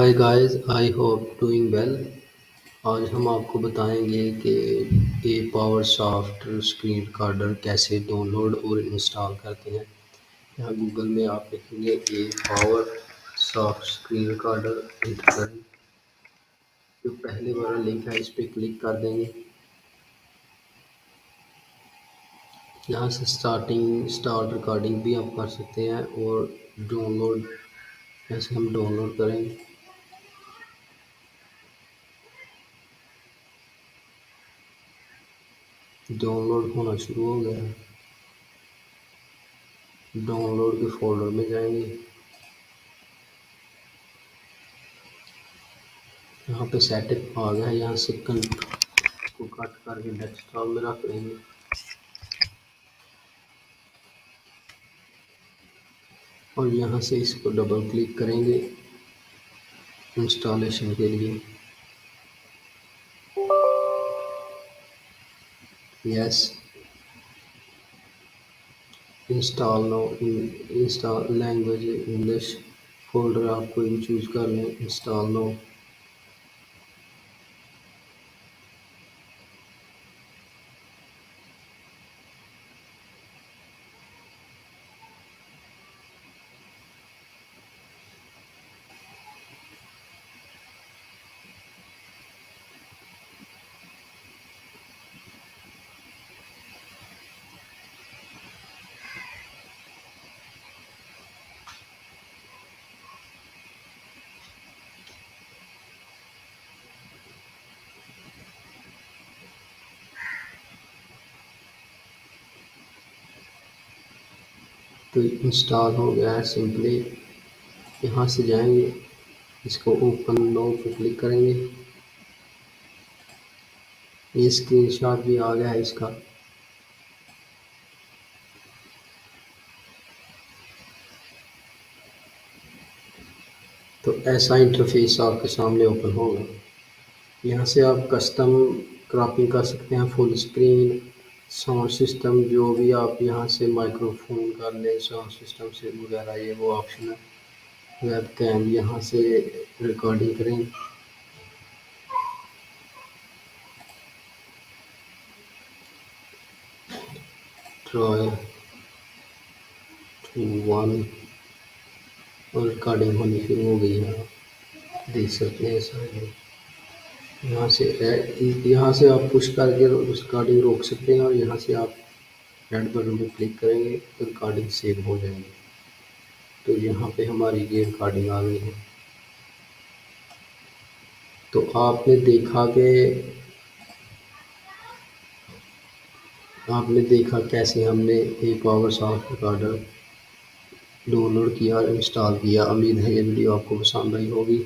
Hi guys, I hope doing well. आज हम आपको बताएंगे कि Apowersoft screen recorder कैसे डाउनलोड और इंस्टॉल करते हैं। यहाँ गूगल में आप लिखेंगे Apowersoft screen recorder enter करें। जो पहले वाला लिंक है इस पर क्लिक कर देंगे। यहाँ से स्टार्ट रिकॉर्डिंग भी आप कर सकते हैं और डाउनलोड जैसे हम डाउनलोड करेंगे। डाउनलोड होना शुरू हो गया है। डाउनलोड के फोल्डर में जाएंगे। यहाँ पे सेटअप आ गया है। यहाँ से को कट करके डेस्कटॉप में रख देंगे और यहाँ से इसको डबल क्लिक करेंगे इंस्टॉलेशन के लिए। Yes, install no. Install language English, folder आप कोई भी चूज कर लें। Install no. तो इंस्टॉल हो गया है। सिंपली यहाँ से जाएंगे, इसको ओपन नो पे क्लिक करेंगे। ये स्क्रीनशॉट भी आ गया है इसका। तो ऐसा इंटरफेस आपके सामने ओपन होगा। यहाँ से आप कस्टम क्रॉपिंग कर सकते हैं, फुल स्क्रीन, साउंड सिस्टम, जो भी आप यहाँ से माइक्रोफोन कर लें साउंड सिस्टम से वगैरह, ये वो ऑप्शन है। वेब कैम, यहाँ से रिकॉर्डिंग करें। ट्राई 2 1 और रिकॉर्डिंग होनी शुरू हो गई है। देख सकते हैं सारे। यहाँ से आप पुश करके रिकॉर्डिंग रोक सकते हैं और यहाँ से आप रेड बटन पे क्लिक करेंगे तो रिकॉर्डिंग सेव हो जाएगी। तो यहाँ पे हमारी ये रिकॉर्डिंग आ गई है। तो आपने देखा कैसे हमने ए पावर सॉफ्ट रिकॉर्डर डाउनलोड किया और इंस्टॉल किया। उम्मीद है ये वीडियो आपको पसंद आई होगी।